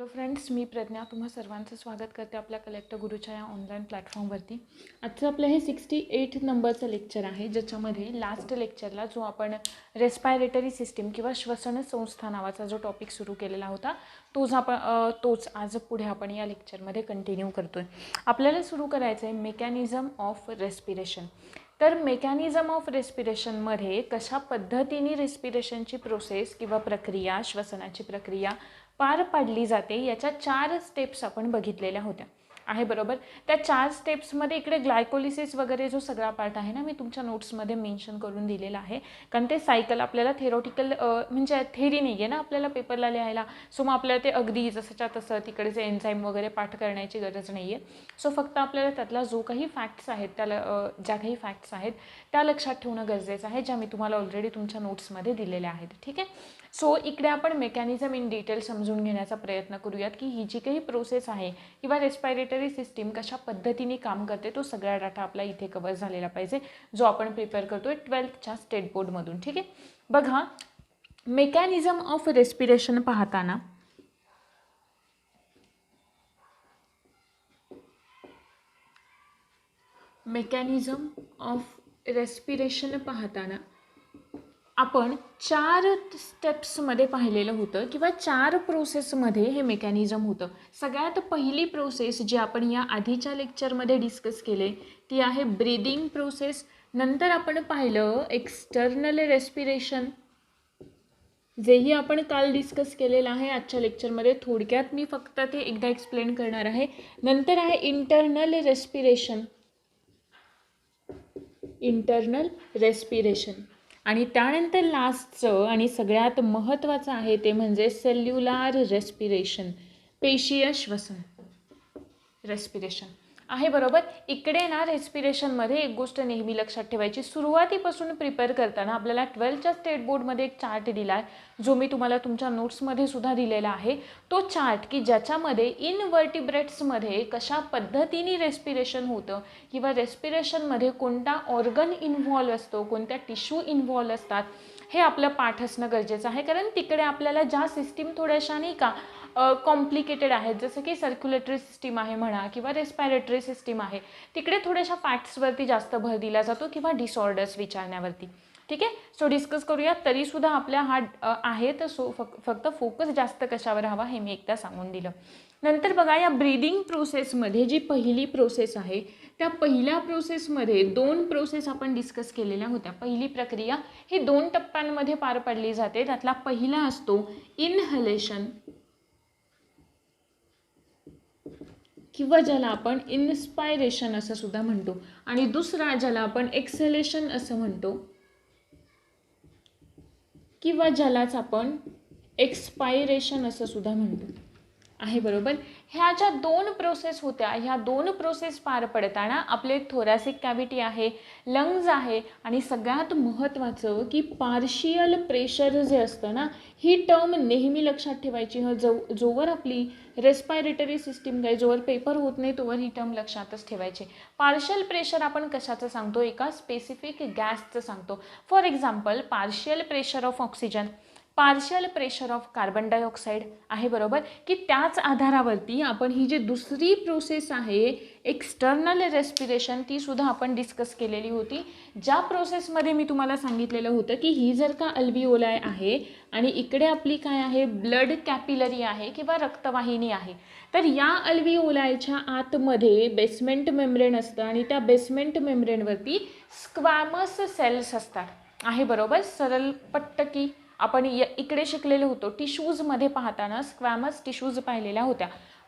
Hello friends, मी प्रज्ञा तुम्हा सर्वांचं स्वागत करते आपल्या कलेक्टर गुरुच्या या ऑनलाईन प्लॅटफॉर्मवरती. आजचं आपलं हे 68 नंबरचं लेक्चर आहे, ज्याच्यामध्ये लास्ट लेक्चरला जो आपण रेस्पायरेटरी सिस्टीम किंवा श्वसन संस्था नावाचा जो टॉपिक सुरू केलेला होता तोच आज पुढे आपण या लेक्चरमध्ये कंटिन्यू करतोय. आपल्याला सुरू करायचं आहे मेकॅनिझम ऑफ रेस्पिरेशन. तर मेकॅनिझम ऑफ रेस्पिरेशनमध्ये कशा पद्धतीने रेस्पिरेशनची प्रोसेस किंवा प्रक्रिया, श्वसनाची प्रक्रिया पार पाडली जाते याच्या 4 स्टेप्स आपण बघितलेल्या होत्या आहे बरोबर. त्या 4 स्टेप्समध्ये इकडे ग्लायकोलिसिस वगैरे जो सगळा पार्ट आहे ना, मी तुमच्या नोट्समध्ये मेन्शन करून दिलेला आहे, कारण ते सायकल आपल्याला थेरोटिकल म्हणजे थेरी नाही आहे ना आपल्याला पेपरला लिहायला. सो मग आपल्याला ते अगदी जसंच्या तसं तिकडेचे एन्झाईम वगैरे पाठ करण्याची गरज नाही आहे. सो फक्त आपल्याला त्यातला जो काही फॅक्ट्स आहेत ज्या काही फॅक्ट्स आहेत त्या लक्षात ठेवणं गरजेचं आहे, ज्या मी तुम्हाला ऑलरेडी तुमच्या नोट्समध्ये दिलेल्या आहेत. ठीक आहे. सो इकडे आपण मेकॅनिझम इन डिटेल समजून घेण्याचा प्रयत्न करूयात की ही जी काही प्रोसेस आहे किंवा रेस्पायरेटरी सिस्टीम कशा पद्धतीने काम करते तो सगळा डाटा आपला इथे कव्हर झालेला पाहिजे, जो आपण प्रिपेअर करतोय 12thच्या स्टेट बोर्डमधून. ठीक आहे. बघा, मेकॅनिझम ऑफ रेस्पिरेशन पाहताना आपण 4 स्टेप्समध्ये पाहिलेलं होतं किंवा 4 प्रोसेसमध्ये हे मेकॅनिझम होतं. सगळ्यात पहिली प्रोसेस जी आपण या आधीच्या लेक्चरमध्ये डिस्कस केले ती आहे ब्रीदिंग प्रोसेस. नंतर आपण पाहिलं एक्सटर्नल रेस्पिरेशन, जेही आपण काल डिस्कस केलेलं आहे आजच्या लेक्चरमध्ये. थोडक्यात मी फक्त ते एकदा एक्सप्लेन करणार आहे. नंतर आहे इंटरनल रेस्पिरेशन आणि त्यानंतर लास्टचं आणि सगळ्यात महत्त्वाचं आहे ते म्हणजे सेल्युलार रेस्पिरेशन, पेशीय श्वसन रेस्पिरेशन आहे बरोबर. इकडे ना रेस्पिरेशनमध्ये एक गोष्ट नेहमी लक्षात ठेवायची, सुरुवातीपासून प्रिपेअर करताना आपल्याला 12thच्या स्टेट बोर्डमध्ये एक चार्ट दिला आहे, जो मी तुम्हाला तुमच्या नोट्समध्ये सुद्धा दिलेला आहे. तो चार्ट की ज्याच्यामध्ये इनव्हर्टिब्रेट्समध्ये कशा पद्धतीने रेस्पिरेशन होतं किंवा रेस्पिरेशनमध्ये कोणता ऑर्गन इन्व्हॉल्व असतो, कोणत्या टिश्यू इन्व्हॉल्व असतात, हे आपलं पाठ असणं गरजेचं आहे. कारण तिकडे आपल्याला ज्या सिस्टीम थोड्याशा नाही का कॉम्प्लिकेटेड आहेत, जसं की सर्क्युलेटरी सिस्टीम आहे म्हणा किंवा रेस्पायरेटरी सिस्टीम आहे, तिकडे थोड्याशा फॅक्ट्सवरती जास्त भर दिला जातो किंवा डिसऑर्डर्स विचारण्यावरती. ठीक आहे. सो डिस्कस करूया. तरीसुद्धा आपल्या आहे तर फक्त फोकस जास्त कशावर हवा हे मी एकदा सांगून दिलं. नंतर बघा, या ब्रीदिंग प्रोसेसमध्ये जी पहिली प्रोसेस आहे त्या पहिल्या प्रोसेसमध्ये 2 प्रोसेस आपण डिस्कस केलेल्या होत्या. पहिली प्रक्रिया ही 2 टप्प्यांमध्ये पार पाडली जाते. त्यातला पहिला असतो इनहलेशन किंवा ज्याला आपण इन्स्पायरेशन असं सुद्धा म्हणतो, आणि दुसरा ज्याला आपण एक्सहेलेशन असं म्हणतो किंवा ज्यालाच आपण एक्सपायरेशन असं सुद्धा म्हणतो आहे बरोबर. ह्या ज्या 2 प्रोसेस होत्या, ह्या 2 प्रोसेस पार पडताना आपले थोरॅसिक कॅव्हिटी आहे, लंग्ज आहे, आणि सगळ्यात महत्त्वाचं की पार्शियल प्रेशर जे असतं ना, ही टर्म नेहमी लक्षात ठेवायची. जोवर आपली रेस्पायरेटरी सिस्टीम काय जोवर पेपर होत नाही तोवर ही टर्म लक्षातच ठेवायची. पार्शियल प्रेशर आपण कशाचं सांगतो, एका स्पेसिफिक गॅसचं सांगतो. For example partial pressure of oxygen, partial pressure of carbon dioxide आहे बरोबर. की त्याच आधारावरती आपण ही जी दुसरी प्रोसेस आहे एक्सटर्नल रेस्पिरेशन, ती सुद्धा आपण डिस्कस केलेली होती, ज्या प्रोसेसमध्ये मी तुम्हाला सांगितलेलं होतं की ही जर का अल्व्हिओलाय आहे आणि इकडे आपली काय आहे ब्लड कॅपिलरी आहे किंवा रक्तवाहिनी आहे, तर या अल्व्हिओलायच्या आतमध्ये बेसमेंट मेम्ब्रेन असतं आणि त्या बेसमेंट मेम्ब्रेनवरती स्क्वॅमस सेल्स असतात आहे बरोबर. सरळ पट्टकी आपण इकडे शिकलेलो होतो. टिश्यूजमध्ये पाहताना स्क्वॅमस टिश्यूज पाहिलेल्या होत्या,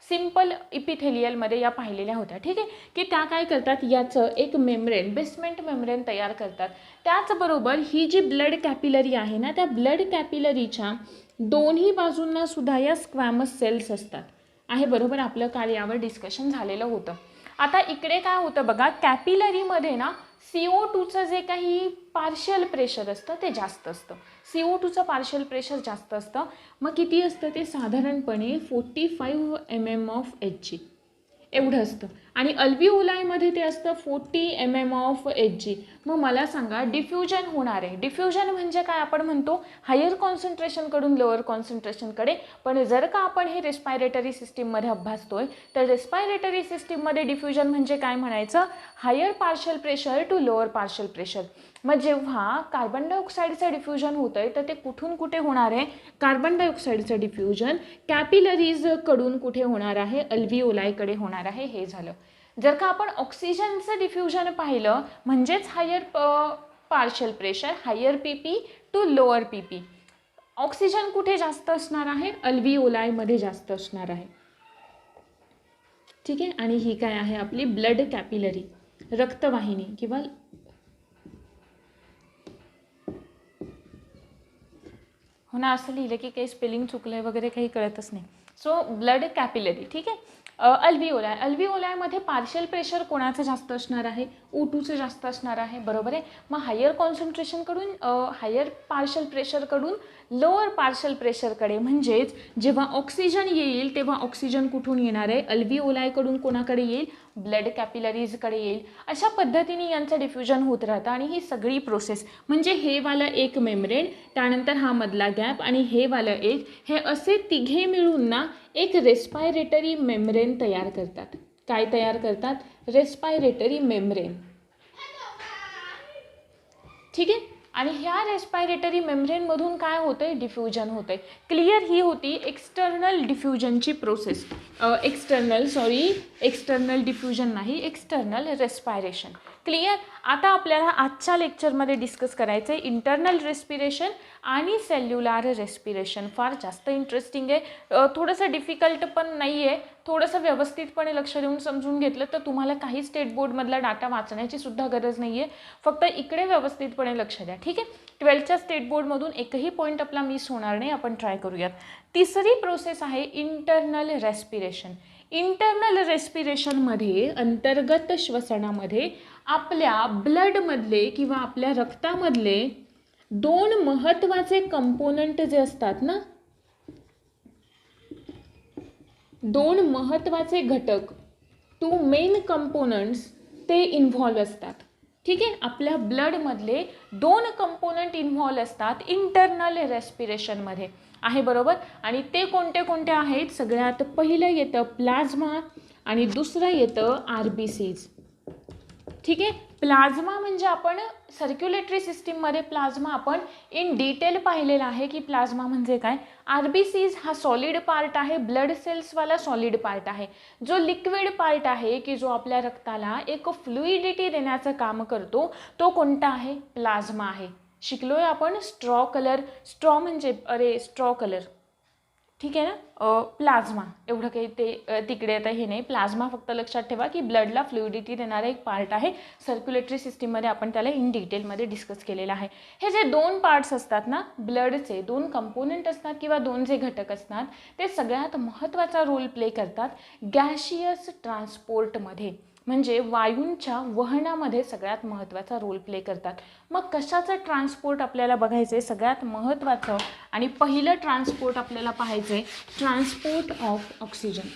सिम्पल इपिथेलियलमध्ये या पाहिलेल्या होत्या. ठीक आहे. की त्या काय करतात, याचं एक मेम्ब्रेन, बेसमेंट मेम्ब्रेन तयार करतात. त्याचबरोबर ही जी ब्लड कॅपिलरी आहे ना, त्या ब्लड कॅपिलरीच्या दोन्ही बाजूंना सुद्धा या स्क्वॅमस सेल्स असतात आहे बरोबर. आपलं काल यावर डिस्कशन झालेलं होतं. आता इकडे काय होतं बघा, कॅपिलरीमध्ये ना CO2चं जे काही पार्शियल प्रेशर असतं ते जास्त असतं. CO2चं पार्शियल प्रेशर जास्त असतं. मग किती असतं ते, साधारणपणे 45 mm of Hg. एवढं असतं. आणि अल्व्हिओलायमध्ये ते असतं 40 mm ऑफ Hg. मग मला सांगा डिफ्युजन होणार आहे. डिफ्युजन म्हणजे काय, आपण म्हणतो हायर कॉन्सन्ट्रेशनकडून लोअर कॉन्सन्ट्रेशनकडे. पण जर का आपण हे रेस्पायरेटरी सिस्टीममध्ये अभ्यासतोय तर रेस्पायरेटरी सिस्टीममध्ये डिफ्युजन म्हणजे काय म्हणायचं, higher partial pressure to lower partial pressure. मग जेव्हा कार्बन डायऑक्साईडचं डिफ्युजन होतं आहे तर ते कुठून कुठे होणार आहे, कार्बन डायऑक्साईडचं डिफ्युजन कॅपिलरीजकडून कुठे होणार आहे, अल्व्हिओलायकडे होणार आहे. हे झालं. जर का आपण ऑक्सिजनचं डिफ्युजन पाहिलं म्हणजेच higher partial pressure, higher PP to lower PP. ऑक्सिजन कुठे जास्त असणार आहे, अल्व्हिओलायमध्ये जास्त असणार आहे. ठीक आहे. आणि ही काय आहे आपली ब्लड कॅपिलरी, रक्तवाहिनी किंवा हो ना, असं लिहिलं की काही स्पेलिंग चुकलं आहे वगैरे काही कळतच नाही. So blood capillary. ठीक आहे. अल्व्हिओलाय, अल्व्हिओलायमध्ये पार्शियल प्रेशर कोणाचं जास्त असणार आहे, O2चं जास्त असणार आहे. बरोबर आहे. मग हायर कॉन्सन्ट्रेशनकडून हायर पार्शियल प्रेशरकडून लोअर पार्शियल प्रेशरकडे, म्हणजेच जेव्हा ऑक्सिजन येईल तेव्हा ऑक्सिजन कुठून येणार आहे, अल्व्हिओलायकडून कोणाकडे येईल, ब्लड कॅपिलरीजकडे येईल. अशा पद्धतीने यांचं डिफ्युजन होत राहतं. आणि ही सगळी प्रोसेस म्हणजे हे वाला एक मेम्ब्रेन, त्यानंतर हा मधला गॅप आणि हे वालं एक, हे असे तिघे मिळून ना एक रेस्पायरेटरी मेम्ब्रेन तयार करतात. काय तयार करतात, रेस्पायरेटरी मेम्ब्रेन. ठीक आहे. आणि ह्या रेस्पायरेटरी मेम्ब्रेनमधून काय होतं आहे, डिफ्युजन होतं आहे. क्लिअर. ही होती एक्सटर्नल डिफ्युजनची प्रोसेस. एक्सटर्नल डिफ्युजन नाही, एक्सटर्नल रेस्पायरेशन. क्लिअर. आता आपल्याला आजच्या लेक्चरमध्ये डिस्कस करायचं आहे इंटरनल रेस्पिरेशन आणि सेल्युलार रेस्पिरेशन. फार जास्त इंटरेस्टिंग आहे, थोडंसं डिफिकल्ट पण नाही आहे. थोडंसं व्यवस्थितपणे लक्ष देऊन समजून घेतलं तर तुम्हाला काही स्टेट बोर्डमधला डाटा वाचण्याची सुद्धा गरज नाही आहे. फक्त इकडे व्यवस्थितपणे लक्ष द्या. ठीक आहे. 12च्या स्टेट बोर्डमधून एकही पॉईंट आपला मिस होणार नाही. आपण ट्राय करूयात. तिसरी प्रोसेस आहे इंटरनल रेस्पिरेशन. इंटरनल रेस्पिरेशनमध्ये, अंतर्गत श्वसनामध्ये आपल्या ब्लडमधले किंवा आपल्या रक्तामधले दोन महत्त्वाचे कंपोनंट जे असतात ना, दोन महत्त्वाचे घटक, 2 मेन कंपोनंट्स ते इन्व्हॉल्व असतात. ठीक आहे. आपल्या ब्लडमधले 2 कंपोनंट इन्व्हॉल्व असतात इंटरनल रेस्पिरेशनमध्ये आहे. बरोबर. आणि ते कोणते कोणते आहेत, सगळ्यात पहिलं येतं प्लाझ्मा आणि दुसरं येतं RBCs. ठीक आहे. प्लाझ्मा म्हणजे आपण सर्क्युलेटरी सिस्टीममध्ये प्लाझ्मा आपण इन डिटेल पाहिलेलं आहे की प्लाझ्मा म्हणजे काय. RBCs हा सॉलिड पार्ट आहे, ब्लड सेल्सवाला सॉलिड पार्ट आहे. जो लिक्विड पार्ट आहे की जो आपल्या रक्ताला एक फ्लुइडिटी देण्याचं काम करतो, तो कोणता आहे, प्लाझ्मा आहे. शिकलोय आपण स्ट्रॉ कलर. स्ट्रॉ म्हणजे स्ट्रॉ कलर. ठीक आहे ना. प्लाझ्मा एवढं काही ते तिकडे आता हे नाही. प्लाझ्मा फक्त लक्षात ठेवा की ब्लडला फ्लुइडिटी देणारा एक पार्ट आहे. सर्क्युलेटरी सिस्टीममध्ये आपण त्याला इन डिटेलमध्ये डिस्कस केलेलं आहे. हे जे 2 पार्ट्स असतात ना, ब्लडचे 2 कंपोनंट असतात किंवा 2 जे घटक असतात, ते सगळ्यात महत्त्वाचा रोल प्ले करतात गॅशियस ट्रान्सपोर्टमध्ये, म्हणजे वायूंच्या वहनामध्ये सगळ्यात महत्त्वाचा रोल प्ले करतात. मग कशाचं ट्रान्सपोर्ट आपल्याला बघायचं आहे, सगळ्यात महत्त्वाचं आणि पहिलं ट्रान्सपोर्ट आपल्याला पाहायचं आहे, ट्रान्सपोर्ट ऑफ ऑक्सिजन.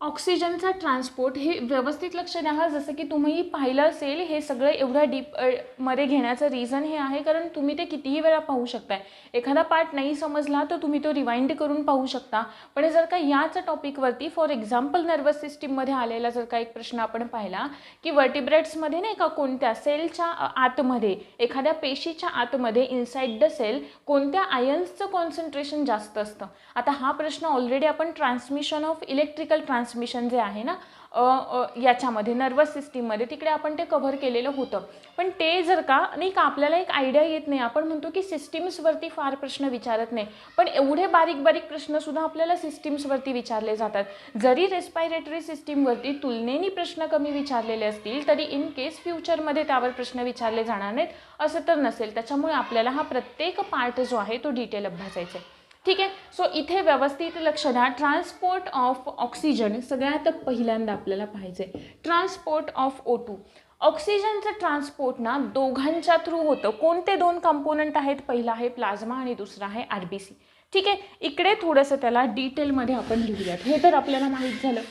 ऑक्सिजनचा ट्रान्सपोर्ट हे व्यवस्थित लक्ष द्या. जसं की तुम्ही पाहिलं असेल, हे सगळं एवढं डीपमध्ये घेण्याचं रिझन हे आहे कारण तुम्ही ते कितीही वेळा पाहू शकताय. एखादा पार्ट नाही समजला तर तुम्ही तो रिवाइंड करून पाहू शकता. पण जर का याच टॉपिकवरती फॉर एक्झाम्पल नर्वस सिस्टीममध्ये आलेला जर का एक प्रश्न आपण पाहिला की वर्टिब्रेट्समध्ये नाही का, कोणत्या सेलच्या आतमध्ये, एखाद्या पेशीच्या आतमध्ये इनसाइड द सेल कोणत्या आयन्सचं कॉन्सन्ट्रेशन जास्त असतं. आता हा प्रश्न ऑलरेडी आपण ट्रान्समिशन ऑफ इलेक्ट्रिकल ट्रान्समिशन जे आहे ना याच्यामध्ये नर्वस सिस्टीममध्ये तिकडे आपण ते कव्हर केलेलं होतं. पण ते जर का नाही का आपल्याला एक आयडिया येत नाही. आपण म्हणतो की सिस्टीम्सवरती फार प्रश्न विचारत नाही, पण एवढे बारीक बारीक प्रश्नसुद्धा आपल्याला सिस्टीम्सवरती विचारले जातात. जरी रेस्पायरेटरी सिस्टीमवरती तुलनेने प्रश्न कमी विचारलेले असतील तरी इन केस फ्युचरमध्ये त्यावर प्रश्न विचारले जाणार नाहीत असं तर नसेल. त्याच्यामुळे आपल्याला हा प्रत्येक पार्ट जो आहे तो डिटेल अभ्यासायचा आहे. ठीक आहे. सो इथे व्यवस्थित लक्ष द्या. ट्रान्सपोर्ट ऑफ ऑक्सिजन सगळ्यात पहिल्यांदा आपल्याला पाहायचं आहे. Transport of O2. ऑक्सिजनचं ट्रान्सपोर्ट ना दोघांच्या थ्रू होतं. कोणते दोन कंपोनंट आहेत? पहिला आहे प्लाझ्मा आणि दुसरा आहे RBC. ठीक आहे, इकडे थोडंसं त्याला डिटेलमध्ये आपण लिहूयात. हे तर आपल्याला माहीत झालं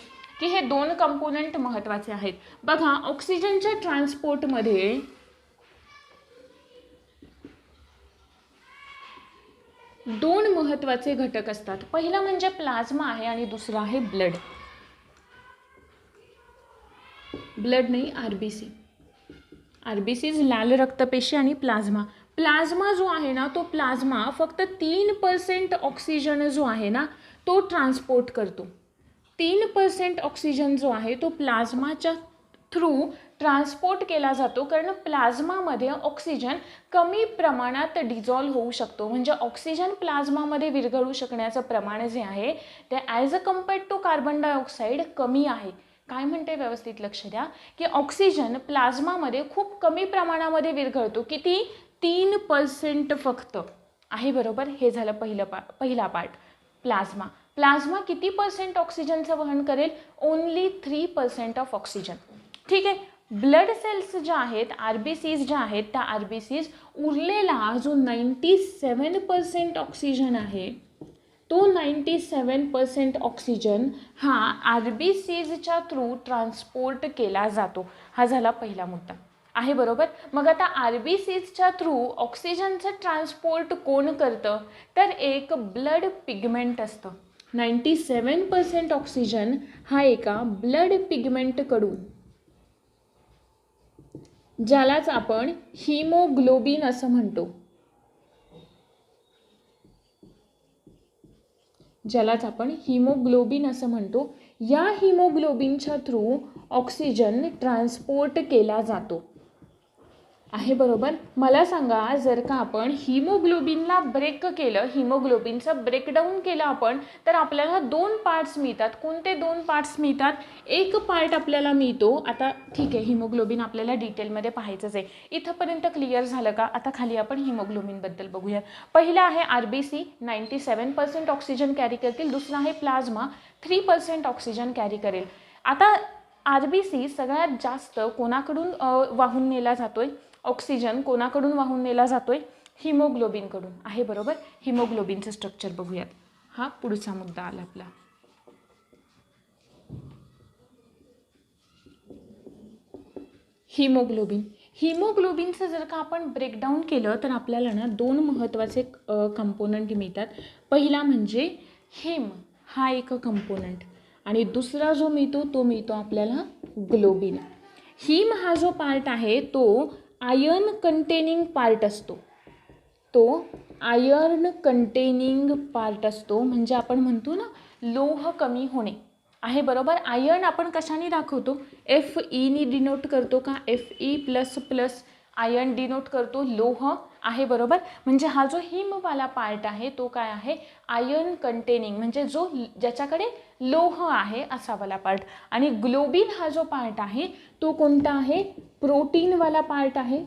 की हे दोन कंपोनंट महत्त्वाचे आहेत. बघा, ऑक्सिजनच्या ट्रान्सपोर्टमध्ये दोन महत्त्वाचे घटक असतात. पहिला म्हणजे प्लाझ्मा आहे आणि दुसरा आहे ब्लड. ब्लड नाही, RBC लाल रक्तपेशी आणि प्लाझ्मा. प्लाझ्मा जो आहे ना, तो प्लाझ्मा फक्त 3% ऑक्सिजन जो आहे ना तो ट्रान्सपोर्ट करतो. 3% ऑक्सिजन जो आहे तो प्लाझ्माच्या थ्रू ट्रान्सपोर्ट केला जातो, कारण प्लाझ्मामध्ये ऑक्सिजन कमी प्रमाणात डिझॉल्व होऊ शकतो. म्हणजे ऑक्सिजन प्लाझ्मामध्ये विरघळू शकण्याचं प्रमाण जे आहे ते as a compared to carbon dioxide कमी आहे. काय म्हणते, व्यवस्थित लक्ष द्या की ऑक्सिजन प्लाझ्मामध्ये खूप कमी प्रमाणामध्ये विरघळतो. किती? 3% फक्त आहे, बरोबर. हे झालं पहिला पार्ट. प्लाझ्मा किती % ऑक्सिजनचं वहन करेल? Only 3% of oxygen. ठीक आहे. ब्लड सेल्स ज्या आहेत, RBCs ज्या आहेत, त्या RBCs उरलेला जो 97% ऑक्सिजन आहे तो 97% ऑक्सिजन हा RBCsच्या थ्रू ट्रान्सपोर्ट केला जातो. हा झाला पहिला मुद्दा आहे, बरोबर. मग आता RBCsच्या थ्रू ऑक्सिजनचं ट्रान्सपोर्ट कोण करतं? तर एक ब्लड पिगमेंट असतं. 97% ऑक्सिजन हा एका ब्लड पिगमेंटकडून, ज्यालाच आपण हिमोग्लोबिन असं म्हणतो, या हिमोग्लोबिनच्या थ्रू ऑक्सिजन ट्रान्सपोर्ट केला जातो. आहे, बरोबर. मला सांगा, जर का आपण हिमोग्लोबिनला ब्रेक केलं, हिमोग्लोबिनचं ब्रेकडाऊन केलं आपण, तर आपल्याला दोन पार्ट्स मिळतात. कोणते दोन पार्ट्स मिळतात? एक पार्ट आपल्याला मिळतो, आता ठीक आहे, हिमोग्लोबिन आपल्याला डिटेलमध्ये पाहायचंच आहे. इथंपर्यंत क्लिअर झालं का? आता खाली आपण हिमोग्लोबिनबद्दल बघूया. पहिला आहे RBC, 97% ऑक्सिजन कॅरी करतील. दुसरा आहे प्लाझ्मा, 3% ऑक्सिजन कॅरी करेल. आता RBC सगळ्यात जास्त कोणाकडून वाहून नेला जातोय? ऑक्सिजन कोणाकडून वाहून नेला जातोय? हिमोग्लोबिनकडून. आहे, बरोबर. हिमोग्लोबिनचं स्ट्रक्चर बघूयात. हा पुढचा मुद्दा आला आपला. हिमोग्लोबिनचं जर का आपण ब्रेकडाऊन केलं तर आपल्याला ना दोन महत्त्वाचे कंपोनंट मिळतात. पहिला म्हणजे हिम, हा एक कंपोनंट, आणि दुसरा जो मिळतो तो मिळतो आपल्याला ग्लोबिन. हिम हा जो पार्ट आहे तो आयर्न कंटेनिंग पार्ट असतो. म्हणजे आपण म्हणतो ना लोह कमी होणे. आहे, बरोबर. आयर्न आपण कशाने दाखवतो? Fe डिनोट करतो का? Fe++ आयर्न डिनोट करतो लोह. आहे, बरोबर. म्हणजे हा जो हिमवाला पार्ट आहे तो काय आहे? आयर्न कंटेनिंग, म्हणजे ज्याच्याकडे लोह आहे असा वाला पार्ट. आणि ग्लोबिन हा जो पार्ट आहे तो कोणता आहे? प्रोटीनवाला पार्ट आहे.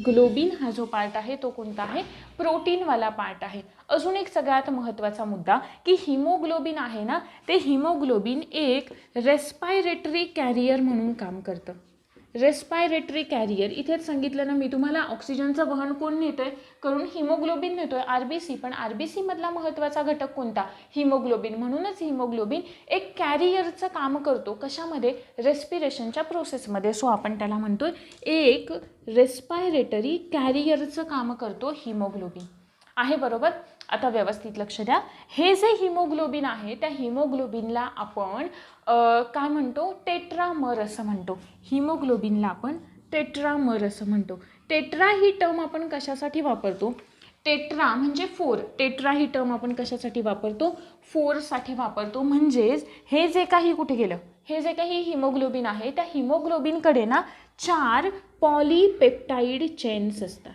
ग्लोबिन हा जो पार्ट आहे तो कोणता आहे? प्रोटीनवाला पार्ट आहे. अजून एक सगळ्यात महत्त्वाचा मुद्दा की हिमोग्लोबिन आहे ना, ते हिमोग्लोबिन एक रेस्पायरेटरी कॅरियर म्हणून काम करतं. रेस्पायरेटरी कॅरियर, इथेच सांगितलं ना मी तुम्हाला, ऑक्सिजनचं वहन कोण नेतोय? करून हिमोग्लोबिन नेतोय, RBC. पण RBC मधला महत्त्वाचा घटक कोणता? हिमोग्लोबिन. म्हणूनच हिमोग्लोबिन एक कॅरियरचं काम करतो. कशामध्ये? रेस्पिरेशनच्या प्रोसेसमध्ये. सो आपण त्याला म्हणतोय एक रेस्पायरेटरी कॅरियरचं काम करतो हिमोग्लोबिन. आहे, बरोबर. आता व्यवस्थित लक्ष द्या. हे जे हिमोग्लोबिन आहे त्या हिमोग्लोबिनला आपण काय म्हणतो? टेट्रामर असं म्हणतो. हिमोग्लोबिनला आपण टेट्रामर असं म्हणतो. टेट्रा ही टर्म आपण कशासाठी वापरतो? टेट्रा म्हणजे 4. टेट्रा ही टर्म आपण कशासाठी वापरतो? 4 साठी वापरतो. म्हणजेच हे जे काही कुठे गेलं, हे जे काही हिमोग्लोबिन आहे त्या हिमोग्लोबिनकडे ना 4 पॉलीपेप्टाइड चेन्स असतात.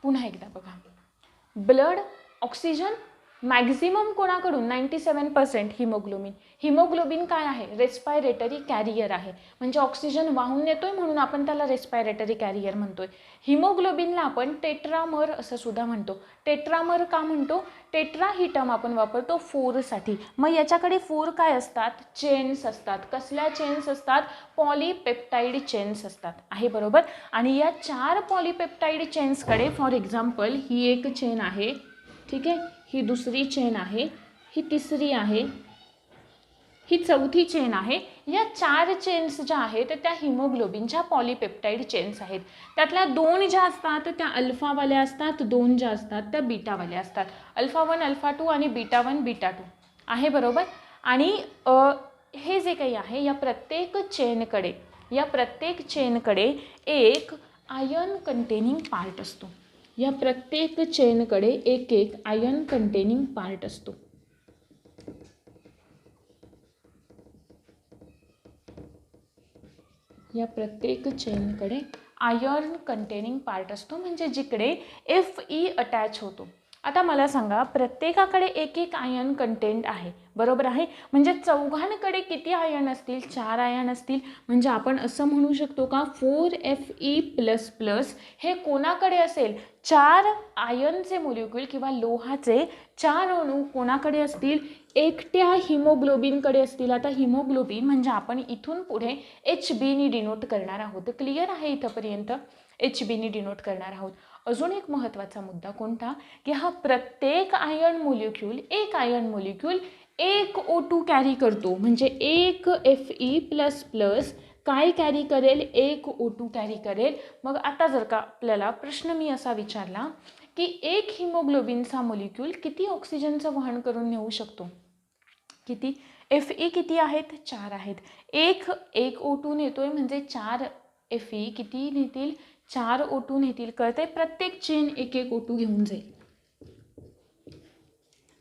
पुन्हा एकदा बघा, ब्लड, ऑक्सिजन, मॅक्झिमम कोणाकडून 97% हिमोग्लोबिन. हिमोग्लोबिन काय आहे? रेस्पायरेटरी कॅरियर आहे, म्हणजे ऑक्सिजन वाहून नेतोय म्हणून आपण त्याला रेस्पायरेटरी कॅरियर म्हणतोय. हिमोग्लोबिनला आपण टेट्रामर असं सुद्धा म्हणतो. टेट्रामर का म्हणतो? टेट्रा ही टर्म आपण वापरतो 4साठी. मग याच्याकडे 4 काय असतात? चेन्स असतात. कसल्या चेन्स असतात? पॉलीपेप्टाईड चेन्स असतात. आहे बरोबर. आणि या 4 पॉलीपेप्टाईड चेन्सकडे फॉर एक्झाम्पल ही एक चेन आहे, ठीक आहे, ही दुसरी चेन आहे, ही तिसरी आहे, ही चौथी चेन आहे. या 4 चेन्स ज्या आहेत त्या हिमोग्लोबिनच्या पॉलीपेप्टाईड चेन्स आहेत. त्यातल्या 2 ज्या असतात त्या अल्फावाल्या असतात, 2 ज्या असतात त्या बीटावाल्या असतात. अल्फा 1 अल्फा 2 आणि बीटा 1 बीटा 2. आहे बरोबर. आणि हे जे काही आहे या प्रत्येक चेनकडे एक आयर्न कंटेनिंग पार्ट असतो. या प्रत्येक चेनकडे एक आयर्न कंटेनिंग पार्ट असतो. या प्रत्येक चेनकडे आयर्न कंटेनिंग पार्ट असतो, म्हणजे जिकडे Fe अटॅच होतो. आता मला सांगा, प्रत्येकाकडे एक आयर्न कंटेंट आहे, बरोबर आहे. म्हणजे चौघांकडे किती आयर्न असतील? 4 आयर्न असतील. म्हणजे आपण असं म्हणू शकतो का 4Fe++ हे कोणाकडे असेल? 4 आयर्नचे मोलिक्यूल किंवा लोहाचे 4 अणू कोणाकडे असतील? एकट्या हिमोग्लोबिनकडे असतील. आता हिमोग्लोबिन म्हणजे आपण इथून पुढे HBने डिनोट करणार आहोत. क्लिअर आहे इथंपर्यंत? HBने डिनोट करणार आहोत. अजून एक महत्त्वाचा मुद्दा कोणता? की हा प्रत्येक आयर्न मोलिक्यूल एक O2 कॅरी करतो. म्हणजे एक Fe++ काय कॅरी करेल? एक O2 कॅरी करेल. मग आता जर का आपल्याला प्रश्न मी असा विचारला की एक हिमोग्लोबिनचा मोलिक्यूल किती ऑक्सिजनचं वहन करून नेऊ शकतो? किती? Fe किती आहेत? 4 आहेत. एक O2 नेतोय म्हणजे 4 Fe किती नेतील? 4 O2 नेतील. कळते? प्रत्येक चेन एक O2 घेऊन जाईल.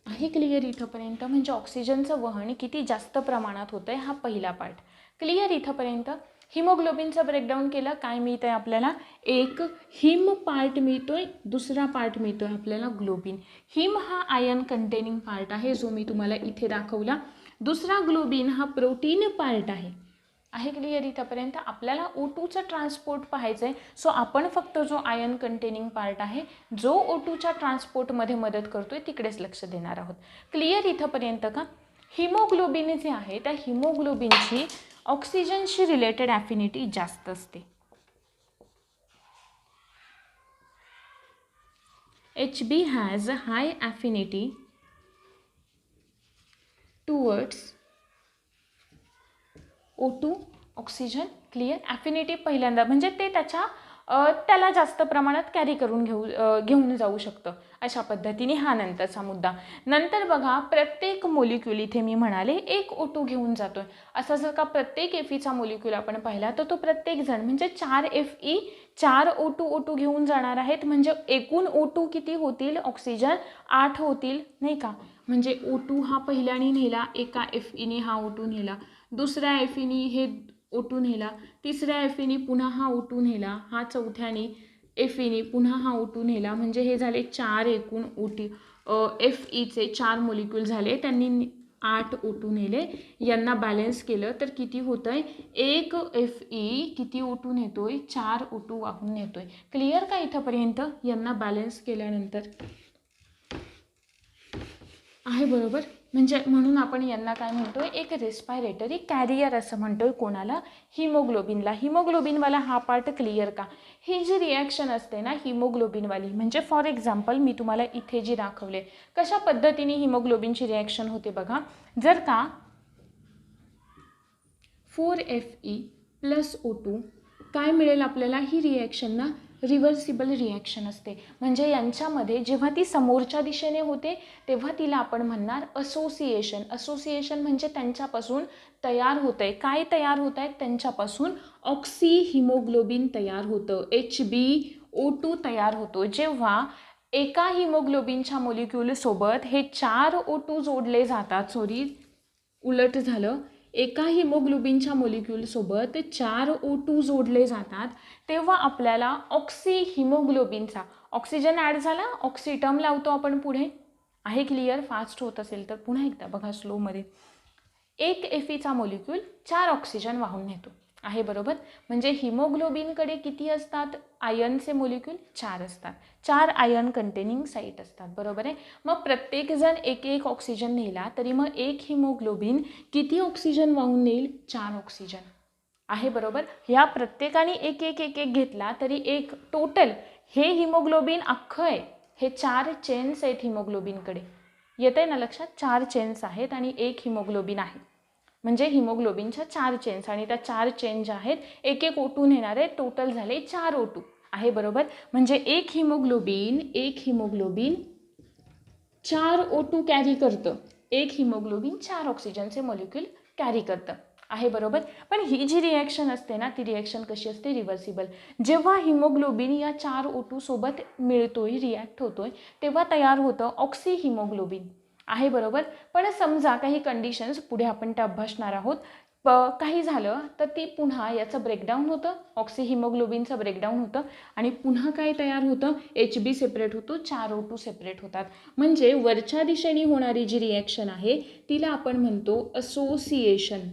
आहे क्लिअर इथंपर्यंत? म्हणजे ऑक्सिजनचं वहन किती जास्त प्रमाणात होतंय हा पहिला पार्ट. क्लिअर इथंपर्यंत? हिमोग्लोबिनचं ब्रेकडाऊन केलं, काय मिळतंय आपल्याला? एक हिम पार्ट मिळतोय, दुसरा पार्ट मिळतोय आपल्याला ग्लोबिन. हिम हा आयर्न कंटेनिंग पार्ट आहे जो मी तुम्हाला इथे दाखवला. दुसरा ग्लोबिन हा प्रोटीन पार्ट आहे. आहे क्लिअर इथंपर्यंत? आपल्याला O2चं ट्रान्सपोर्ट पाहायचं आहे. सो आपण फक्त जो आयर्न कंटेनिंग पार्ट आहे, जो O2च्या ट्रान्सपोर्टमध्ये मदत करतोय तिकडेच लक्ष देणार आहोत. क्लिअर इथंपर्यंत का? हिमोग्लोबिन जे आहे त्या हिमोग्लोबिनची ऑक्सिजनशी रिलेटेड ॲफिनिटी जास्त असते. HB has high affinity towards O2 oxygen. Clear? Affinity पहिल्यांदा म्हणजे ते त्याला जास्त प्रमाणात कॅरी करून घेऊन जाऊ शकतं. अशा पद्धतीने हा नंतरचा मुद्दा. नंतर बघा, प्रत्येक मोलिक्यूल इथे मी म्हणाले एक O2 घेऊन जातोय. असं जर का प्रत्येक Feचा मोलिक्यूल आपण पाहिला तर तो प्रत्येक जण म्हणजे 4 Fe 4 O2 घेऊन जाणार आहेत. म्हणजे एकूण O2 किती होतील? ऑक्सिजन 8 होतील, नाही का? म्हणजे O2 हा पहिल्याने नेला, एका Feने हा O2 नेला, दुसऱ्या Feने हे O2 नेला, तिसऱ्या Feने पुन्हा हा O2 नेला, हा चौथ्याने Feने पुन्हा हा O2 नेला. म्हणजे हे झाले 4 एकूण Feचे 4 मोलिक्यूल झाले. त्यांनी 8 O2 नेले. यांना बॅलन्स केलं तर किती होतंय? एक Fe किती O2 नेतोय? 4 O2 वाहून नेतोय. क्लिअर का इथंपर्यंत? यांना बॅलन्स केल्यानंतर आहे बरोबर. म्हणजे म्हणून आपण यांना काय म्हणतोय? एक रेस्पायरेटरी कॅरियर असं म्हणतोय. कोणाला? हिमोग्लोबिनला. हिमोग्लोबिनवाला हा पार्ट क्लिअर का? ही जी रिॲक्शन असते ना हिमोग्लोबिनवाली, म्हणजे फॉर एक्झाम्पल मी तुम्हाला इथे जी दाखवले कशा पद्धतीने हिमोग्लोबिनची रिॲक्शन होते बघा. जर का 4Fe+O2 काय मिळेल आपल्याला? ही रिॲक्शन ना रिव्हर्सिबल रिॲक्शन असते. म्हणजे यांच्यामध्ये जेव्हा ती समोरच्या दिशेने होते तेव्हा तिला आपण म्हणणार असोसिएशन. असोसिएशन म्हणजे त्यांच्यापासून तयार होतं आहे. काय तयार होत आहे? त्यांच्यापासून ऑक्सी हिमोग्लोबिन तयार होतं, HbO2 तयार होतो. जेव्हा एका हिमोग्लोबिनच्या मोलिक्यूलसोबत हे 4 O2 जोडले जातात, उलट झालं, एका हिमोग्लोबिनच्या मोलिक्यूलसोबत 4 O2 जोडले जातात तेव्हा आपल्याला ऑक्सी हिमोग्लोबिनचा ऑक्सिजन ॲड झाला, ऑक्सी टर्म लावतो आपण पुढे. आहे क्लिअर? फास्ट होत असेल तर पुन्हा एकदा बघा स्लोमध्ये. एक Feचा मॉलिक्यूल 4 ऑक्सिजन वाहून नेतो, आहे बरोबर. म्हणजे हिमोग्लोबिनकडे किती असतात आयनचे मॉलिक्यूल? 4 असतात. 4 आयन कंटेनिंग साईट असतात, बरोबर आहे. मग प्रत्येकजण एक एक ऑक्सिजन नेला तरी मग एक हिमोग्लोबिन किती ऑक्सिजन वाहून नेईल? 4 ऑक्सिजन, आहे बरोबर. ह्या प्रत्येकाने एक एक एक एक घेतला तरी एक टोटल हे हिमोग्लोबिन अख्खं आहे. हे 4 चेन्स आहेत हिमोग्लोबिनकडे, येत आहे ना लक्षात? 4 चेन्स आहेत आणि एक हिमोग्लोबिन आहे. म्हणजे हिमोग्लोबिनच्या 4 चेन्स आणि त्या 4 चेन ज्या आहेत एक एक O2 नेणारे, टोटल झाले 4 O2, आहे बरोबर. म्हणजे एक हिमोग्लोबिन 4 O2 कॅरी करतं. एक हिमोग्लोबिन 4 ऑक्सिजनचे मॉलिक्यूल कॅरी करतं, आहे बरोबर. पण ही जी रिॲक्शन असते ना, ती रिॲक्शन कशी असते? रिव्हर्सिबल. जेव्हा हिमोग्लोबिन या 4 O2 सोबत मिळतोय, रिॲक्ट होतोय, तेव्हा तयार होतं ऑक्सी हिमोग्लोबिन, आहे बरोबर. पण समजा काही कंडिशन्स पुढे आपण त्या अभ्यासणार आहोत, काही झालं तर ती पुन्हा याचं ब्रेकडाऊन होतं, ऑक्सी हिमोग्लोबिनचं ब्रेकडाऊन होतं आणि पुन्हा काय तयार होतं? HB सेपरेट होतो, 4 O2 सेपरेट होतात. म्हणजे वरच्या दिशेने होणारी जी रिॲक्शन आहे तिला आपण म्हणतो असोसिएशन.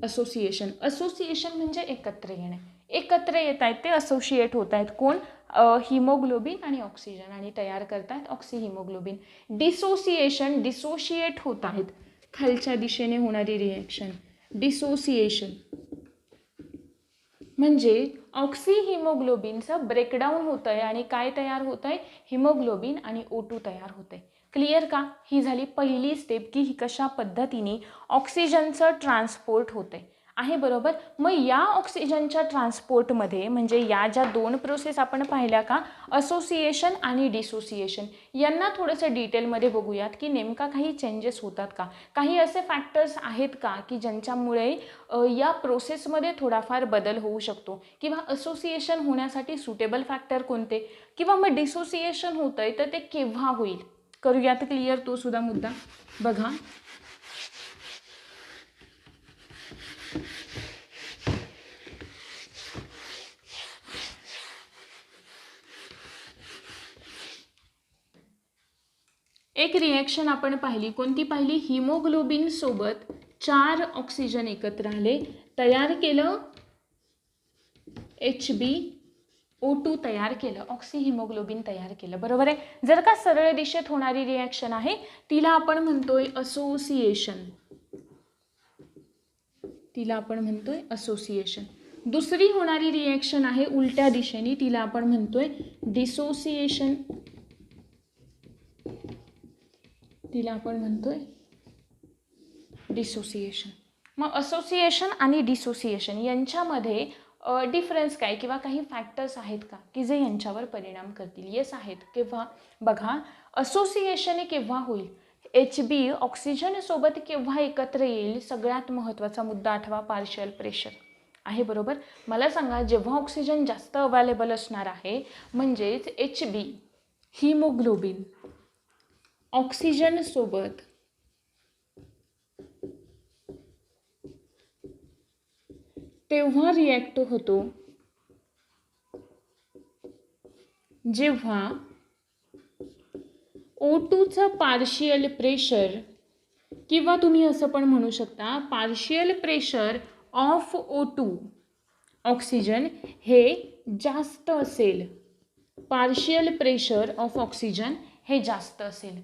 असोसिएशन म्हणजे एकत्र येणे. एकत्र येत आहेत ते, असोसिएट होत आहेत. कोण? हिमोग्लोबिन आणि ऑक्सिजन, आणि तयार करतात ऑक्सी हिमोग्लोबिन. डिसोशिएट होत आहेत, खालच्या दिशेने होणारी रिॲक्शन डिसोसिएशन. म्हणजे ऑक्सी हिमोग्लोबिनचं ब्रेकडाऊन होत आहे आणि काय तयार होत आहे? हिमोग्लोबिन आणि O2 तयार होत आहे. क्लिअर का? ही झाली पहिली स्टेप की ही कशा पद्धतीने ऑक्सिजनचं ट्रान्सपोर्ट होतं आहे बरोबर. मग या ऑक्सिजनच्या ट्रान्सपोर्टमध्ये म्हणजे या ज्या 2 प्रोसेस आपण पाहिल्या का, असोसिएशन आणि डिसोसिएशन, यांना थोडंसं डिटेलमध्ये बघूयात की नेमका काही चेंजेस होतात का, काही असे फॅक्टर्स आहेत का की ज्यांच्यामुळे या प्रोसेसमध्ये थोडाफार बदल होऊ शकतो, किंवा असोसिएशन होण्यासाठी सुटेबल फॅक्टर कोणते, किंवा मग डिसोसिएशन होतं आहे तर ते केव्हा होईल. करूयात क्लिअर तो सुद्धा मुद्दा. बघा, एक रिॲक्शन आपण पाहिली, कोणती पाहिली? हिमोग्लोबिन सोबत 4 ऑक्सिजन एकत्र आले, तयार केलं HbO2 तयार केलं, ऑक्सी हिमोग्लोबिन तयार केलं, बरोबर आहे. जर का सरळ दिशेत होणारी रिॲक्शन आहे तिला आपण म्हणतोय असोसिएशन, दुसरी होणारी रिॲक्शन आहे उलट्या दिशेने, तिला आपण म्हणतोय डिसोसिएशन, मग असोसिएशन आणि डिसोसिएशन यांच्यामध्ये डिफरन्स काय किंवा काही फॅक्टर्स आहेत का की जे यांच्यावर परिणाम करतील? येस आहेत. केव्हा? बघा, असोसिएशन केव्हा होईल? HB ऑक्सिजन सोबत केव्हा एकत्र येईल? सगळ्यात महत्त्वाचा मुद्दा आठवा, पार्शियल प्रेशर, आहे बरोबर. मला सांगा, जेव्हा ऑक्सिजन जास्त अवेलेबल असणार आहे म्हणजेच HB हिमोग्लोबिन ऑक्सिजन सोबत तेव्हा रिॲक्ट होतो जेव्हा O2चं पार्शियल प्रेशर, किंवा तुम्ही असं पण म्हणू शकता partial pressure of O2 oxygen हे जास्त असेल. पार्शियल प्रेशर ऑफ ऑक्सिजन हे जास्त असेल.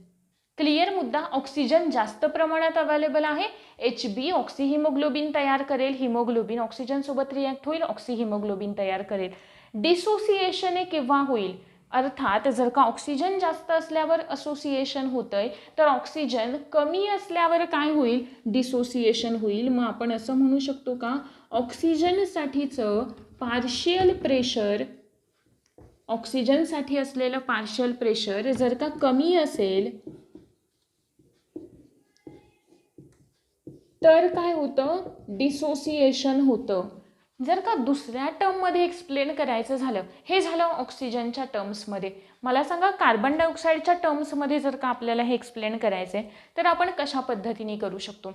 क्लिअर मुद्दा. ऑक्सिजन जास्त प्रमाणात अवेलेबल आहे, HB ऑक्सी हिमोग्लोबिन तयार करेल, हिमोग्लोबिन ऑक्सिजन सोबत रिॲक्ट होईल, ऑक्सी हिमोग्लोबिन तयार करेल. डिसोसिएशन केव्हा होईल? अर्थात जर का ऑक्सिजन जास्त असल्यावर असोसिएशन होतंय तर ऑक्सिजन कमी असल्यावर काय होईल? डिसोसिएशन होईल. मग आपण असं म्हणू शकतो का, ऑक्सिजनसाठीचं पार्शियल प्रेशर, ऑक्सिजनसाठी असलेलं पार्शियल प्रेशर जर का कमी असेल तर काय होतं? डिसोसिएशन होतं. जर का दुसऱ्या टर्ममध्ये एक्सप्लेन करायचं झालं, हे झालं ऑक्सिजनच्या टर्म्समध्ये. मला सांगा, कार्बन डायऑक्साईडच्या टर्म्समध्ये जर का आपल्याला हे एक्सप्लेन करायचं आहे तर आपण कशा पद्धतीने करू शकतो?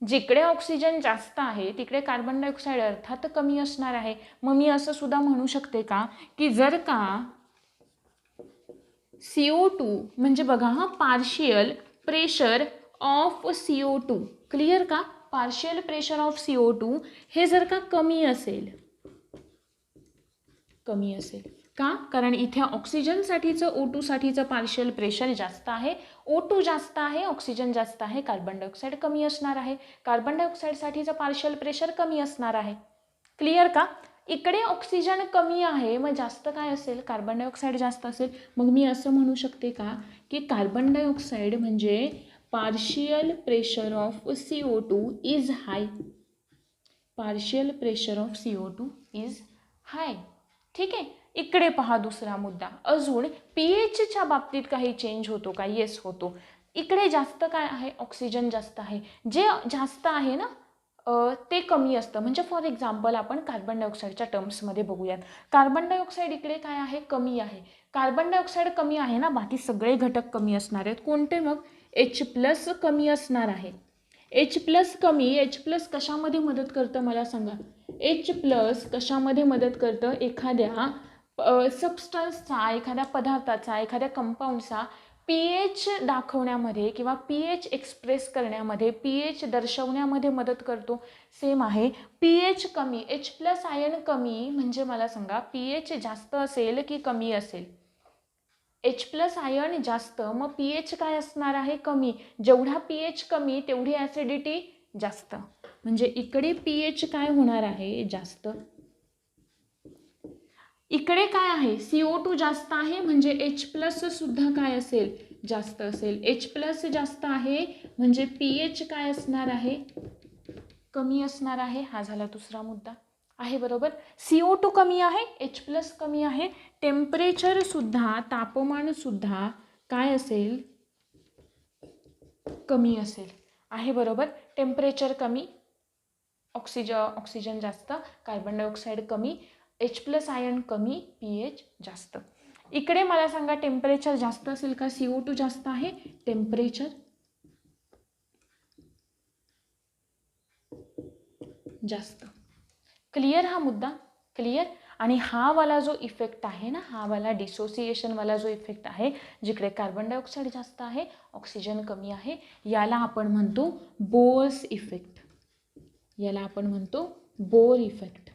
जिकडे ऑक्सिजन जास्त आहे तिकडे कार्बन डायऑक्साईड अर्थात कमी असणार आहे. मग मी असं सुद्धा म्हणू शकते का की जर का CO2 म्हणजे बघा हा partial pressure of CO2. Clear का? पार्शियल प्रेशर ऑफ CO2 हे जर का कमी असेल का? कारण इथे ऑक्सिजनसाठीचं O2 साठीचं पार्शियल प्रेशर जास्त आहे, O2 जास्त आहे, ऑक्सिजन जास्त आहे, कार्बन डायऑक्साईड कमी असणार आहे. कार्बन डायऑक्साईडसाठीचं पार्शियल प्रेशर कमी असणार आहे. क्लिअर का? इकडे ऑक्सिजन कमी आहे, मग जास्त काय असेल? कार्बन डायऑक्साईड जास्त असेल. मग मी असं म्हणू शकते का की कार्बन डायऑक्साईड म्हणजे partial pressure of CO2 is high. Partial pressure of CO2 is high. ठीक आहे. इकडे पहा दुसरा मुद्दा. अजून pHच्या बाबतीत काही चेंज होतो का? येस होतो. इकडे जास्त काय आहे? ऑक्सिजन जास्त आहे. जे जास्त आहे ना ते कमी असतं. म्हणजे फॉर एक्झाम्पल आपण कार्बन डायऑक्साईडच्या टर्म्समध्ये बघूयात. कार्बन डायऑक्साईड इकडे काय आहे? कमी आहे. कार्बन डायऑक्साईड कमी आहे ना, बाकी सगळे घटक कमी असणार आहेत. कोणते मग? H+ कमी असणार आहे. H+ कमी. H+ कशामध्ये मदत करतं मला सांगा? H+ कशामध्ये मदत करतं? एखाद्या सबस्टन्सचा, एखाद्या पदार्थाचा, एखाद्या कंपाऊंडचा pH दाखवण्यामध्ये किंवा pH एक्सप्रेस करण्यामध्ये, pH दर्शवण्यामध्ये मदत करतो. सेम आहे. pH कमी, H+ आयन कमी म्हणजे मला सांगा pH जास्त असेल की कमी असेल? H+ आयन जास्त, मग pH काय असणार आहे? कमी. जेवढा pH कमी तेवढी ॲसिडिटी जास्त. म्हणजे इकडे pH काय होणार आहे? जास्त. इकडे काय आहे? CO2 जास्त आहे म्हणजे H+ सुद्धा काय असेल? जास्त असेल. H+ जास्त आहे म्हणजे pH काय असणार आहे? कमी असणार आहे. हा झाला दुसरा मुद्दा आहे. बरोबर. CO2 कमी आहे, H+ कमी आहे. टेम्परेचर सुद्धा, तापमान सुद्धा काय असेल? कमी असेल. आहे. बरोबर. टेम्परेचर कमी, ऑक्सिजन जास्त, कार्बन डायऑक्साईड कमी, H+ आयन कमी, pH जास्त. इकडे मला सांगा टेम्परेचर जास्त असेल का? CO2 जास्त आहे, टेम्परेचर जास्त. क्लिअर हा मुद्दा? क्लिअर. आणि हा वाला जो इफेक्ट आहे ना, हा वाला डिसोसिएशन वाला जो इफेक्ट आहे, जिकडे कार्बन डायऑक्साईड जास्त आहे, ऑक्सिजन कमी आहे, याला आपण म्हणतो बोअर्स इफेक्ट. याला आपण म्हणतो बोअर इफेक्ट.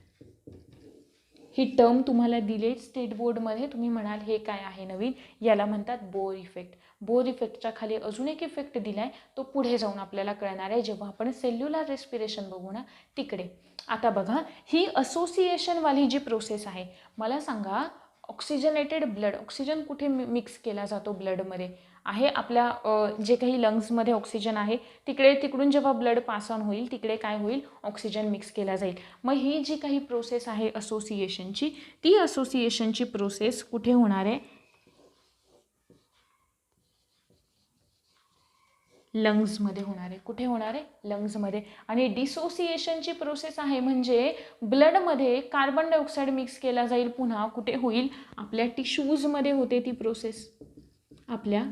ही टर्म तुम्हाला दिले स्टेट बोर्डमध्ये, तुम्ही म्हणाल हे काय आहे नवीन? याला म्हणतात बोअर इफेक्ट. बोअर इफेक्टच्या खाली अजून एक इफेक्ट दिलाय, तो पुढे जाऊन आपल्याला कळणार आहे जेव्हा आपण सेल्युलर रेस्पिरेशन बघू ना तिकडे. आता बघा, ही असोसिएशनवाली जी प्रोसेस आहे, मला सांगा ऑक्सिजनेटेड ब्लड, ऑक्सिजन कुठे मिक्स केला जातो ब्लडमध्ये? आहे आपल्या जे काही लंग्समध्ये ऑक्सिजन आहे तिकडून जेव्हा ब्लड पास ऑन होईल तिकडे काय होईल? ऑक्सिजन मिक्स केला जाईल. मग ही जी काही प्रोसेस आहे असोसिएशनची, ती असोसिएशनची प्रोसेस कुठे होणार आहे? लंग्समध्ये होणार आहे. कुठे होणार आहे? लंग्समध्ये. आणि डिसोसिएशनची प्रोसेस आहे म्हणजे ब्लडमध्ये कार्बन डायऑक्साईड मिक्स केला जाईल, पुन्हा कुठे होईल? आपल्या टिश्यूजमध्ये होते ती प्रोसेस, आपल्या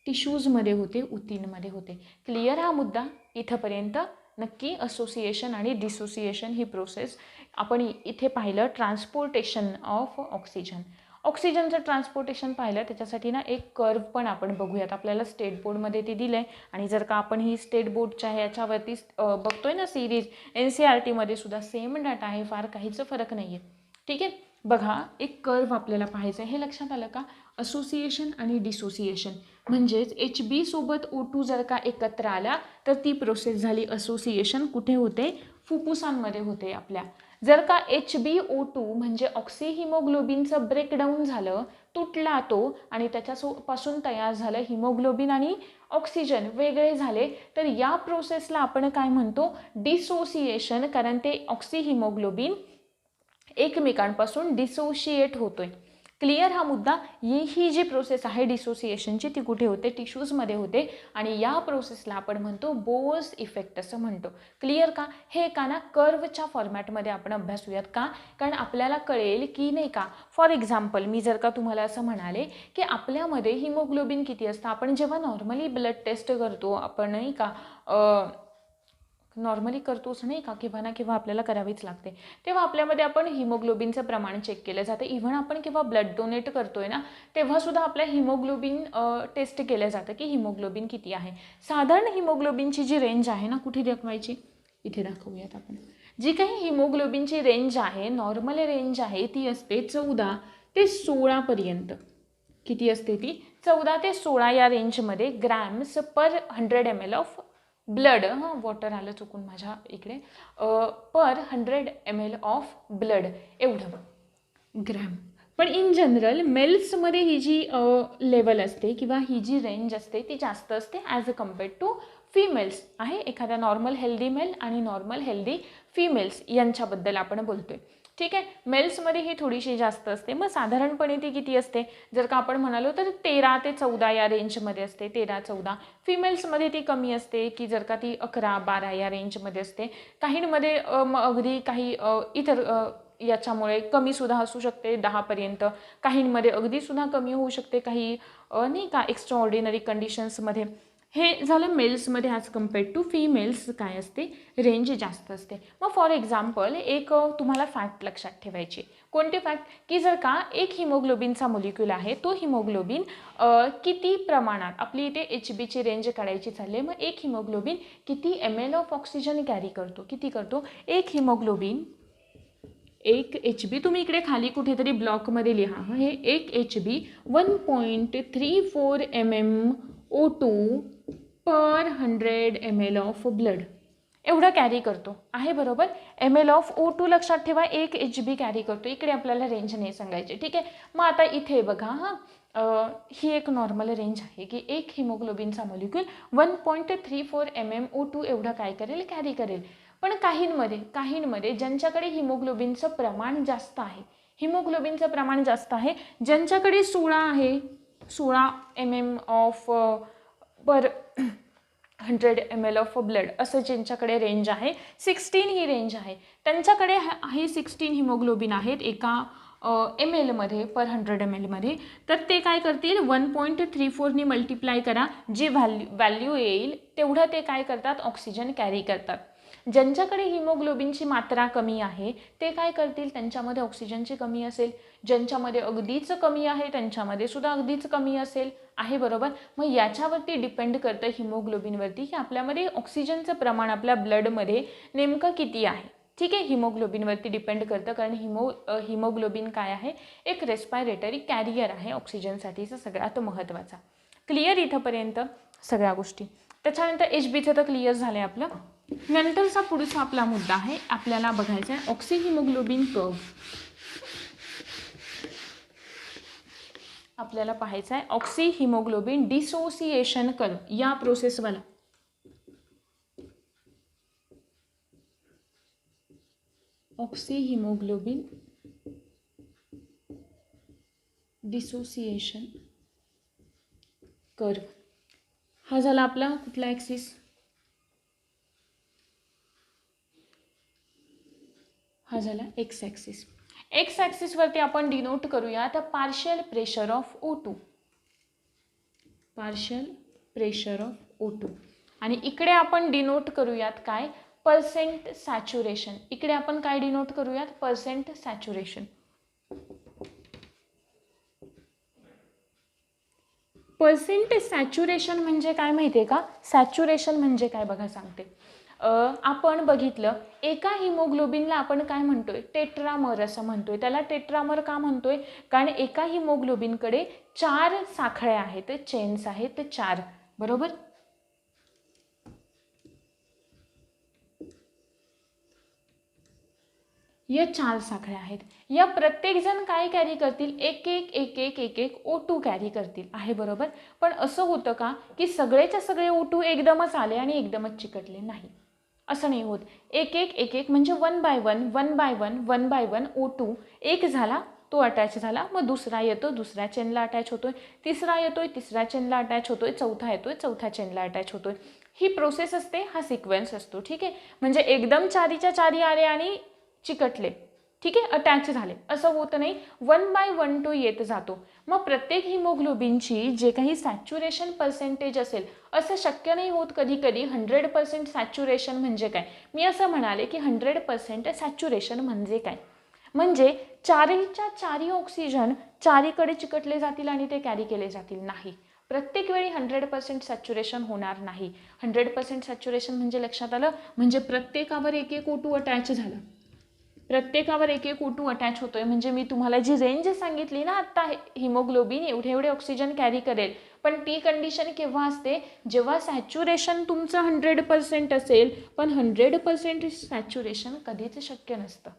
टिश्यूजमध्ये होते, उतींमध्ये होते. क्लिअर हा मुद्दा इथंपर्यंत? नक्की. असोसिएशन आणि डिसोसिएशन ही प्रोसेस आपण इथे पाहिलं. ट्रान्सपोर्टेशन ऑफ ऑक्सिजन, ऑक्सिजनचं ट्रान्सपोर्टेशन पाहिलं, त्याच्यासाठी ना एक कर्व पण आपण बघूयात. आपल्याला स्टेट बोर्डमध्ये ते दिलं आहे. आणि जर का आपण ही स्टेट बोर्डच्या ह्याच्यावरती बघतोय ना सिरीज, NCERTमध्ये सुद्धा सेम डाटा आहे, फार काहीच फरक नाही आहे. ठीक आहे. बघा, एक कर्व आपल्याला पाहायचं आहे. हे लक्षात आलं का? असोसिएशन आणि डिसोसिएशन म्हणजेच HB सोबत O2 जर का एकत्र आला तर ती प्रोसेस झाली असोसिएशन. कुठे होते? फुफ्फुसांमध्ये होते आपल्या. जर का HbO2 म्हणजे ऑक्सिहिमोग्लोबिनचं ब्रेकडाऊन झालं, तुटला तो, आणि त्याच्यापासून तयार झालं हिमोग्लोबिन आणि ऑक्सिजन वेगळे झाले, तर या प्रोसेसला आपण काय म्हणतो? डिसोसिएशन. कारण ते ऑक्सिहिमोग्लोबिन एकमेकांपासून डिसोशिएट होतोय. क्लिअर हा मुद्दा? ही जी प्रोसेस आहे डिसोसिएशनची ती कुठे होते? टिश्यूजमध्ये होते. आणि या प्रोसेसला आपण म्हणतो बोअर्स इफेक्ट असं म्हणतो. क्लिअर का? हे का ना कर्वच्या फॉर्मॅटमध्ये आपण अभ्यासूयात. का? कारण आपल्याला कळेल की नाही का, फॉर एक्झाम्पल मी जर का तुम्हाला असं म्हणाले की आपल्यामध्ये हिमोग्लोबिन किती असतं, आपण जेव्हा नॉर्मली ब्लड टेस्ट करतो आपण नाही का नॉर्मली करतोच नाही का, केव्हा ना केव्हा आपल्याला करावीच लागते, तेव्हा आपल्यामध्ये आपण हिमोग्लोबिनचं प्रमाण चेक केलं जातं. इव्हन आपण केव्हा ब्लड डोनेट करतोय ना, तेव्हासुद्धा आपल्या हिमोग्लोबिन टेस्ट केलं जातं की हिमोग्लोबिन किती आहे. साधारण हिमोग्लोबिनची जी रेंज आहे ना, कुठे दाखवायची, इथे दाखवूयात आपण. जी काही हिमोग्लोबिनची रेंज आहे, नॉर्मल रेंज आहे, ती असते 14 ते 16 पर्यंत. किती असते ती? 14 ते 16 या रेंजमध्ये grams per 100 ml of blood, water आलं चुकून माझ्या इकडे, पर 100 ml ऑफ ब्लड एवढं ग्रॅम. पण इन जनरल मेल्समध्ये ही जी लेवल असते किंवा ही जी रेंज असते ती जास्त असते as a compared to females आहे. एखाद्या नॉर्मल हेल्दी मेल आणि नॉर्मल हेल्दी फिमेल्स यांच्याबद्दल आपण बोलतोय. ठीक आहे, मेल्समध्ये ही थोडीशी जास्त असते. मग साधारणपणे ती किती असते, जर का आपण म्हणालो तर 13 ते 14 या रेंजमध्ये असते, 13-14. फिमेल्समध्ये ती कमी असते की जर का ती 11-12 या रेंजमध्ये असते. काहींमध्ये अगदी काही इतर याच्यामुळे कमीसुद्धा असू शकते 10 पर्यंत, काहींमध्ये अगदीसुद्धा कमी होऊ शकते, काही नाही का एक्स्ट्रा ऑर्डिनरी कंडिशन्समध्ये. हे झालं मेल्समध्ये ॲज कम्पेअर्ड टू फिमेल्स काय असते, रेंज जास्त असते. मग फॉर एक्झाम्पल एक तुम्हाला फॅक्ट लक्षात ठेवायची. कोणते फॅक्ट, की जर का एक हिमोग्लोबिनचा मोलिक्यूल आहे, तो हिमोग्लोबिन किती प्रमाणात, आपली इथे HBची रेंज काढायची चालली आहे, मग एक हिमोग्लोबिन किती ml ऑफ ऑक्सिजन कॅरी करतो, किती करतो एक हिमोग्लोबिन, एक HB, तुम्ही इकडे खाली कुठेतरी ब्लॉकमध्ये लिहा, हे एक HB 1.34 mmO2 per 100 ml of blood एवढं कॅरी करतो आहे, बरोबर. ml ऑफ O2 लक्षात ठेवा, एक HB कॅरी करतो. इकडे आपल्याला रेंज नाही सांगायची, ठीक आहे. मग आता इथे बघा, ही एक नॉर्मल रेंज आहे की एक हिमोग्लोबिनचा मॉलिक्यूल 1.34 mmO2 एवढं काय करेल, कॅरी करेल. पण काहींमध्ये ज्यांच्याकडे हिमोग्लोबिनचं प्रमाण जास्त आहे, हिमोग्लोबिनचं प्रमाण जास्त आहे, ज्यांच्याकडे 16 आहे, 16 mm of per 100 ml of blood असं ज्यांच्याकडे रेंज आहे, 16 ही रेंज आहे, त्यांच्याकडे हे 16 हिमोग्लोबिन आहेत एका ml मध्ये, पर 100 ml मध्ये. तर ते काय करतील, 1.34 मल्टिप्लाय करा, जी व्हॅल्यू येईल तेवढं ते काय करतात, ऑक्सिजन कॅरी करतात. ज्यांच्याकडे हिमोग्लोबिनची मात्रा कमी आहे ते काय करतील, त्यांच्यामध्ये ऑक्सिजनची कमी असेल. ज्यांच्यामध्ये अगदीच कमी आहे त्यांच्यामध्ये सुद्धा अगदीच कमी असेल आहे, बरोबर. मग याच्यावरती डिपेंड करतं हिमोग्लोबिनवरती की आपल्यामध्ये ऑक्सिजनचं प्रमाण आपल्या ब्लडमध्ये नेमकं किती आहे. ठीक आहे, हिमोग्लोबिनवरती डिपेंड करतं, कारण हिमोग्लोबिन काय आहे, एक रेस्पायरेटरी कॅरियर आहे ऑक्सिजनसाठीचा सगळ्यात महत्त्वाचा. क्लिअर इथंपर्यंत सगळ्या गोष्टी. त्याच्यानंतर HBचं तर क्लिअर झालं आहे आपलं. नंतरचा पुढचा आपला मुद्दा आहे, आपल्याला बघायचा आहे ऑक्सी हिमोग्लोबिन कर्व. आपल्याला पाहायचं आहे ऑक्सी हिमोग्लोबिन डिसोसिएशन कर्व या प्रोसेसवाला. ऑक्सी हिमोग्लोबिन डिसोसिएशन कर्व हा झाला आपला कुठला ॲक्सिस, हा झाला एक्स ॲक्सिस. एक्स ॲक्सिसवरती आपण डिनोट करूया तर partial pressure of O2, partial pressure of O2. आणि इकडे आपण डिनोट करूयात काय, पर्सेंट सॅच्युरेशन. इकडे आपण काय डिनोट करूयात, पर्सेंट सॅच्युरेशन. पर्सेंट सॅच्युरेशन म्हणजे काय माहिती आहे का, सॅच्युरेशन म्हणजे काय बघा सांगते. आपण बघितलं एका हिमोग्लोबिनला आपण काय म्हणतोय, टेट्रामर असं म्हणतोय. त्याला टेट्रामर का म्हणतोय, कारण एका हिमोग्लोबिनकडे 4 साखळ्या आहेत, चेन्स आहेत 4, बरोबर. या 4 साखळ्या आहेत, या प्रत्येक जण काय कॅरी करतील, एक एक O2 कॅरी करतील आहे, बरोबर. पण असं होतं का की सगळेच्या सगळे O2 एकदमच आले आणि एकदमच चिकटले, नाही, असं नाही होत. एक एक म्हणजे 1 बाय 1 O2 एक झाला, तो अटॅच झाला, मग दुसरा येतो, दुसऱ्या चेनला अटॅच होतोय, तिसरा येतोय, तिसऱ्या चेनला अटॅच होतोय, चौथा येतोय, चौथ्या चेनला अटॅच होतोय. ही प्रोसेस असते, हा सिक्वेन्स असतो. ठीक आहे, म्हणजे एकदम 4च्या 4 आले आणि चिकटले, ठीक आहे, अटॅच झाले, असं होत नाही, 1/1 तो येत जातो. मग प्रत्येक हिमोग्लोबिनची जे काही सॅच्युरेशन पर्सेंटेज असेल, असं शक्य नाही होत कधी कधी 100% सॅच्युरेशन म्हणजे काय. मी असं म्हणाले की 100% सॅच्युरेशन म्हणजे काय, म्हणजे चारीच्या चारी ऑक्सिजन चारीकडे चिकटले जातील आणि ते कॅरी केले जातील, नाही. प्रत्येक वेळी 100% सॅच्युरेशन होणार नाही. 100% सॅच्युरेशन म्हणजे लक्षात आलं, म्हणजे प्रत्येकावर एक एक O2 अटॅच झाला, प्रत्येकावर एक एक O2 अटॅच होतोय. म्हणजे मी तुम्हाला जी रेंज सांगितली ना आत्ता, हिमोग्लोबिन एवढे एवढे ऑक्सिजन कॅरी करेल, पण ती कंडिशन केव्हा असते, जेव्हा सॅच्युरेशन तुमचं 100% असेल, पण 100% सॅच्युरेशन कधीच शक्य नसतं.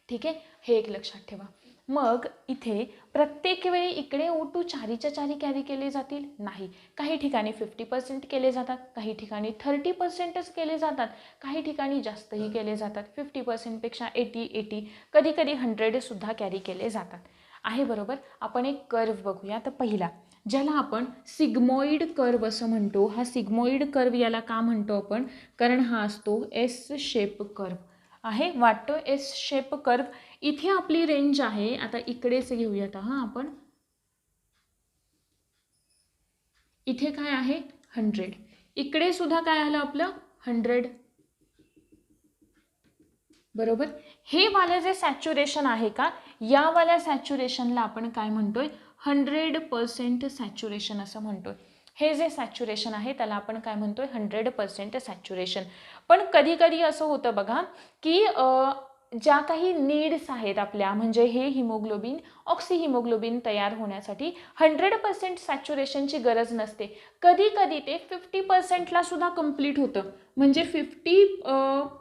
ठीक आहे, हे एक लक्षात ठेवा. मग इथे प्रत्येक वेळी इकडे O2 चारीच्या चारी कॅरी केले जातील, नाही. काही ठिकाणी 50% केले जातात, काही ठिकाणी 30%च केले जातात, काही ठिकाणी जास्तही केले जातात, 50%पेक्षा 80, कधी कधी 100 सुद्धा कॅरी केले जातात, आहे बरोबर. आपण एक कर्व बघूया. तर पहिला, ज्याला आपण सिग्मॉइड कर्व असं म्हणतो, हा सिग्मॉइड कर्व याला का म्हणतो आपण, कारण हा असतो एस शेप कर्व आहे, वाटतो एस शेप कर्व. इथे आपली रेंज आहे, आता इकडेच घेऊयात हा आपण, इथे काय आहे 100, इकडे सुद्धा काय आलं आपलं 100, बरोबर. हे वाला जे सॅच्युरेशन आहे का, या वाल्या सॅच्युरेशनला आपण काय म्हणतोय, 100% सॅच्युरेशन असं म्हणतोय. हे जे सॅच्युरेशन आहे त्याला आपण काय म्हणतोय, 100% सॅच्युरेशन. पण कधी कधी असं होतं बघा की ज्या काही नीड्स आहेत आपल्या, म्हणजे हे हिमोग्लोबिन ऑक्सी हिमोग्लोबिन तयार होण्यासाठी 100% सॅच्युरेशनची गरज नसते. कधी कधी ते 50%ला सुद्धा कंप्लीट होतं, म्हणजे 50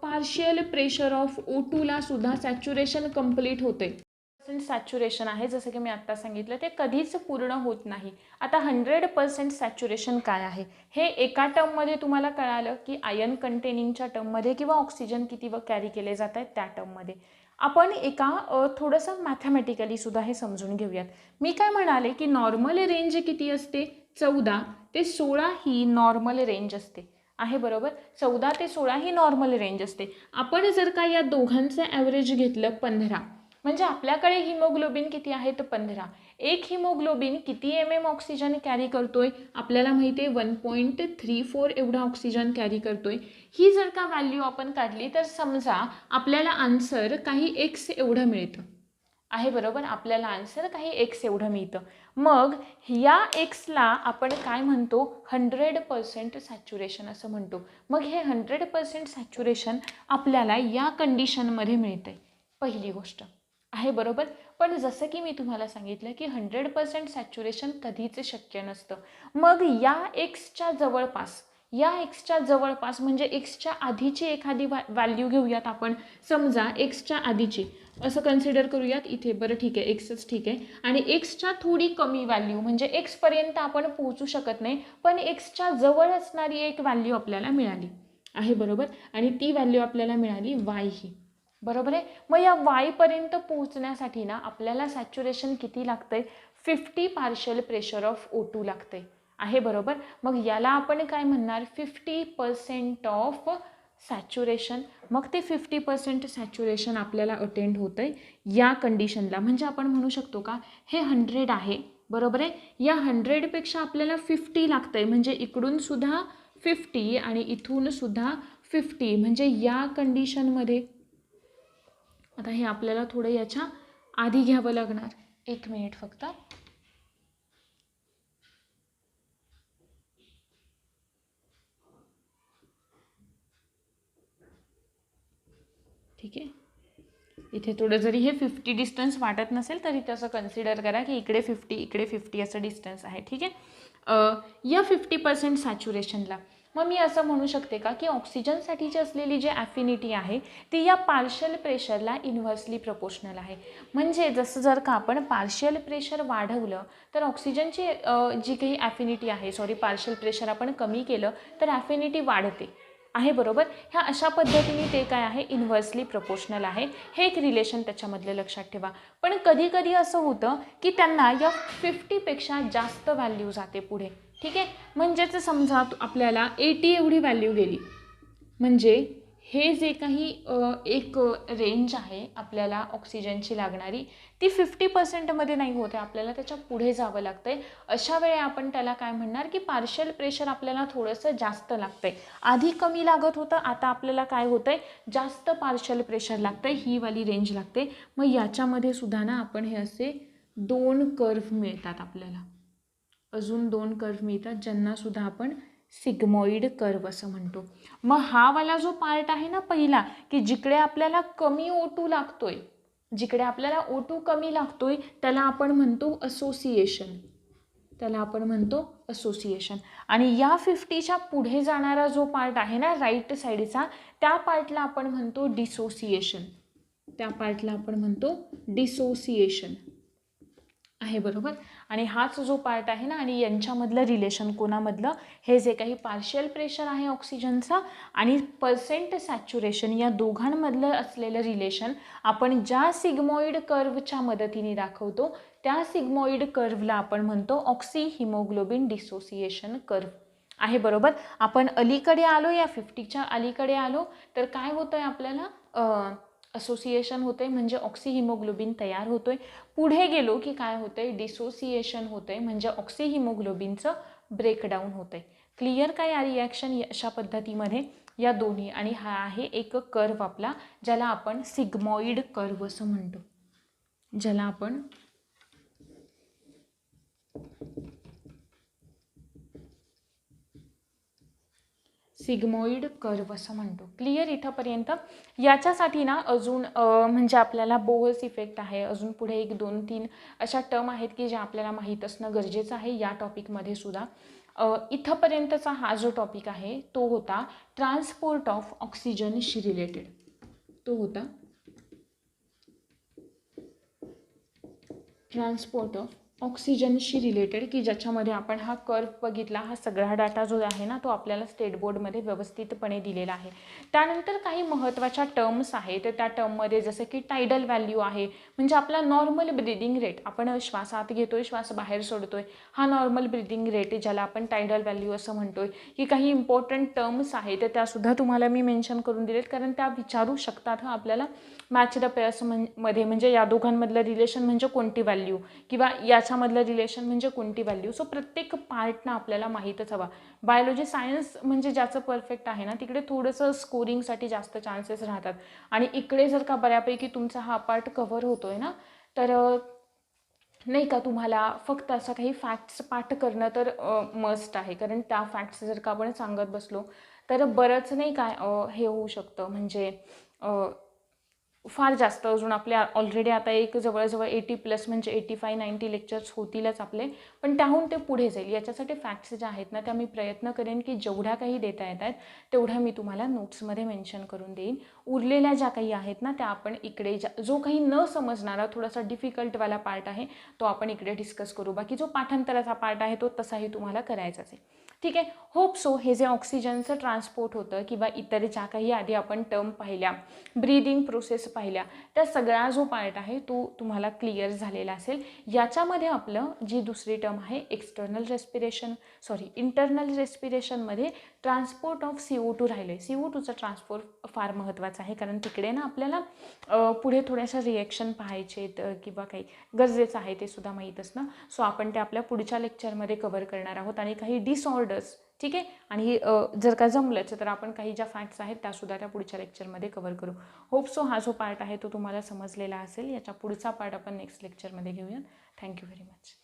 पार्शियल प्रेशर ऑफ O2 ला सुद्धा सॅच्युरेशन कंप्लीट होते. सॅच्युरेशन आहे, जसं की मी आत्ता सांगितलं, ते कधीच पूर्ण होत नाही. आता 100% सॅच्युरेशन काय आहे, हे एका टर्ममध्ये तुम्हाला कळालं की आयन कंटेनिंगच्या टर्ममध्ये किंवा ऑक्सिजन किती कॅरी केले जात आहेत त्या टर्ममध्ये. आपण एका थोडंसं मॅथमॅटिकली सुद्धा हे समजून घेऊयात. मी काय म्हणाले की नॉर्मल रेंज किती असते, 14 ते 16 ही नॉर्मल रेंज असते, आहे बरोबर. 14 ते 16 ही नॉर्मल रेंज असते. आपण जर का या दोघांचं ॲव्हरेज घेतलं 15, म्हणजे आपल्याकडे हिमोग्लोबिन किती आहे तर 15. एक हिमोग्लोबिन किती mm ऑक्सिजन कॅरी करतोय, आपल्याला माहिती आहे 1.34 एवढा ऑक्सिजन कॅरी करतोय. ही जर का व्हॅल्यू आपण काढली तर समजा आपल्याला आन्सर काही x एवढं मिळतं, आहे बरोबर. आपल्याला आन्सर काही x एवढं मिळतं. मग या xला आपण काय म्हणतो, 100% सॅच्युरेशन असं म्हणतो. मग हे 100% सॅच्युरेशन आपल्याला या कंडिशनमध्ये मिळतंय, पहिली गोष्ट, आहे बरोबर. पण जसं की मी तुम्हाला सांगितलं की 100% सॅच्युरेशन कधीच शक्य नसतं. मग या एक्सच्या जवळपास, या एक्सच्या जवळपास म्हणजे एक्सच्या आधीची एखादी व्हॅल्यू घेऊयात आपण, समजा एक्सच्या आधीची असं कन्सिडर करूयात इथे, बरं ठीक आहे एक्सच ठीक आहे, आणि एक्सच्या थोडी कमी व्हॅल्यू, म्हणजे एक्सपर्यंत आपण पोहोचू शकत नाही, पण एक्सच्या जवळ असणारी एक व्हॅल्यू आपल्याला मिळाली, आहे बरोबर. आणि ती व्हॅल्यू आपल्याला मिळाली y ही, बरोबर आहे. मग या वायपर्यंत पोहोचण्यासाठी ना आपल्याला सॅच्युरेशन किती लागतंय, 50 पार्शियल प्रेशर ऑफ O2 लागतंय, आहे बरोबर. मग याला आपण काय म्हणणार, 50% ऑफ सॅच्युरेशन. मग ते 50% सॅच्युरेशन आपल्याला अटेंड होतंय या कंडिशनला. म्हणजे आपण म्हणू शकतो का, हे 100 आहे बरोबर आहे, या 100पेक्षा आपल्याला 50 लागतंय, म्हणजे इकडून सुद्धा 50 आणि इथून सुद्धा 50, म्हणजे या कंडिशनमध्ये. आता हे आपल्याला थोडं याच्या आधी घ्यावं लागणार, एक मिनिट फक्त. ठीक आहे, इथे थोडं जरी हे 50 डिस्टन्स वाटत नसेल तरी तसं कन्सिडर करा की इकडे 50 इकडे 50 असं डिस्टन्स आहे, ठीक आहे. या 50% सॅच्युरेशनला मग मी असं म्हणू शकते का की ऑक्सिजनसाठीची असलेली जी ॲफिनिटी आहे ती या पार्शियल प्रेशरला इन्व्हर्सली प्रपोर्शनल आहे. म्हणजे जसं जर का आपण पार्शियल प्रेशर वाढवलं तर ऑक्सिजनची जी काही ॲफिनिटी आहे, सॉरी पार्शियल प्रेशर आपण कमी केलं तर ॲफिनिटी वाढते, आहे बरोबर. ह्या अशा पद्धतीने ते काय आहे, इन्व्हर्सली प्रपोर्शनल आहे. हे एक रिलेशन त्याच्यामधलं लक्षात ठेवा. पण कधी कधी असं होतं की त्यांना या 50पेक्षा जास्त व्हॅल्यू जाते पुढे, ठीक आहे. म्हणजेच समजा आपल्याला 80 एवढी व्हॅल्यू गेली, म्हणजे हे जे काही एक रेंज आहे आपल्याला ऑक्सिजनची लागणारी, ती 50% नाही होत आहे, आपल्याला त्याच्या पुढे जावं लागतं आहे. अशा वेळी आपण त्याला काय म्हणणार की पार्शियल प्रेशर आपल्याला थोडंसं जास्त लागतं आहे. आधी कमी लागत होतं, आता आपल्याला काय होतं आहे, जास्त पार्शियल प्रेशर लागतं आहे, ही वाली रेंज लागते. मग याच्यामध्ये सुद्धा ना आपण हे असे 2 कर्व्ह मिळतात आपल्याला, अजून 2 कर्व्ह मिळतात ज्यांना सुद्धा आपण सिग्मॉइड कर्व असं म्हणतो. मग हा वाला जो पार्ट आहे ना पहिला, की जिकडे आपल्याला कमी O2 लागतोय, जिकडे आपल्याला O2 कमी लागतोय त्याला आपण म्हणतो असोसिएशन, त्याला आपण म्हणतो असोसिएशन. आणि या 50च्या पुढे जाणारा जो पार्ट आहे ना राईट साईडचा, त्या पार्टला आपण म्हणतो डिसोसिएशन, त्या पार्टला आपण म्हणतो डिसोसिएशन आहे, बरोबर. आणि हाच जो पार्ट आहे ना, आणि यांच्यामधलं रिलेशन कोणामधलं, हे जे काही पार्शियल प्रेशर आहे ऑक्सिजनचा आणि % सॅच्युरेशन या दोघांमधलं असलेलं रिलेशन आपण ज्या सिग्मॉइड कर्वच्या मदतीने दाखवतो, त्या सिग्मॉइड कर्वला आपण म्हणतो ऑक्सी हिमोग्लोबिन डिसोसिएशन कर्व आहे, बरोबर. आपण अलीकडे आलो, या 50च्या अलीकडे आलो तर काय होतं आहे आपल्याला, असोसिएशन होते म्हणजे ऑक्सी हिमोग्लोबिन तयार होतोय. पुढे गेलो की काय होतंय, डिसोसिएशन होतंय म्हणजे ऑक्सी हिमोग्लोबिनचं ब्रेकडाऊन होतंय. क्लिअर काय या रिॲक्शन अशा पद्धतीमध्ये या दोन्ही. आणि हा आहे एक कर्व आपला, ज्याला आपण सिग्मॉइड कर्व असं म्हणतो, ज्याला आपण सिग्मॉइड कर्व असं म्हणतो. क्लिअर इथंपर्यंत. याच्यासाठी ना अजून म्हणजे आपल्याला बोहल्स इफेक्ट आहे, अजून पुढे 1 2 3 अशा टर्म आहेत की ज्या आपल्याला माहीत असणं गरजेचं आहे या टॉपिकमध्ये सुद्धा. इथंपर्यंतचा हा जो टॉपिक आहे तो होता ट्रान्सपोर्ट ऑफ ऑक्सिजनशी रिलेटेड, तो होता ट्रान्सपोर्ट ऑफ ऑक्सिजनशी रिलेटेड, की ज्याच्यामध्ये आपण हा कर्व बघितला. हा सगळा डाटा जो आहे ना तो आपल्याला स्टेट बोर्डमध्ये व्यवस्थितपणे दिलेला आहे. त्यानंतर काही महत्त्वाच्या टर्म्स आहेत, त्या टर्ममध्ये जसं की टायडल व्हॅल्यू आहे, म्हणजे आपला नॉर्मल ब्रिदिंग रेट, आपण श्वास आत घेतोय श्वास बाहेर सोडतोय, हा नॉर्मल ब्रिदिंग रेट ज्याला आपण टायडल व्हॅल्यू असं म्हणतोय. ही काही इम्पॉर्टंट टर्म्स आहेत, त्यासुद्धा तुम्हाला मी मेन्शन करून दिलेत, कारण त्या विचारू शकतात आपल्याला मॅच द पेअर्स मध्ये, म्हणजे या दोघांमधलं रिलेशन म्हणजे कोणती व्हॅल्यू, किंवा याच्यामधलं रिलेशन म्हणजे कोणती व्हॅल्यू. सो प्रत्येक पार्टना आपल्याला माहीतच हवा. बायोलॉजी सायन्स म्हणजे ज्याचं परफेक्ट आहे ना तिकडे थोडंसं स्कोरिंगसाठी जास्त चान्सेस राहतात, आणि इकडे जर का बऱ्यापैकी तुमचा हा पार्ट कव्हर होतोय ना, तर नाही का तुम्हाला फक्त असं काही फॅक्ट्स पाठ करणं तर मस्ट आहे, कारण त्या फॅक्ट्स जर का आपण सांगत बसलो तर बरंच नाही काय हे होऊ शकतं, म्हणजे फार जास्त अजून आपले ऑलरेडी आता एक जवळजवळ 80+ म्हणजे 85-90 लेक्चर्स होतीलच आपले, पण त्याहून ते पुढे जाईल. याच्यासाठी फॅक्ट्स ज्या आहेत ना त्या मी प्रयत्न करेन की जेवढ्या काही देता येत आहेत तेवढ्या मी तुम्हाला नोट्समध्ये मेन्शन करून देईन. उरलेल्या ज्या काही आहेत ना त्या आपण इकडे जो काही न समजणारा थोडासा डिफिकल्टवाला पार्ट आहे तो आपण इकडे डिस्कस करू. बाकी जो पाठांतराचा पार्ट आहे तो तसाही तुम्हाला करायचाच आहे, ठीक आहे. होप सो हे जे ऑक्सिजनचं ट्रान्सपोर्ट होतं किंवा इतर ज्या काही आधी आपण टर्म पाहिल्या, ब्रीदिंग प्रोसेस पाहिल्या, त्या सगळा जो पार्ट आहे तो तुम्हाला क्लिअर झालेला असेल. याच्यामध्ये आपलं जी दुसरी टर्म आहे इंटरनल रेस्पिरेशनमध्ये ट्रान्सपोर्ट ऑफ CO2 राहिले. CO2चं ट्रान्सपोर्ट फार महत्त्वाचं आहे, कारण तिकडे ना आपल्याला पुढे थोड्याशा रिॲक्शन पाहायचे किंवा काही गरजेचं आहे ते सुद्धा माहीत असणं. सो आपण ते आपल्या पुढच्या लेक्चरमध्ये कव्हर करणार आहोत. आणि काही डिसऑर्डर्स, ठीक आहे, आणि जर का जमलंच तर आपण काही ज्या फॅक्ट्स आहेत त्यासुद्धा त्या पुढच्या लेक्चरमध्ये कव्हर करू. होप सो हा जो पार्ट आहे तो तुम्हाला समजलेला असेल. याच्या पुढचा पार्ट आपण नेक्स्ट लेक्चरमध्ये घेऊया. Thank you very much.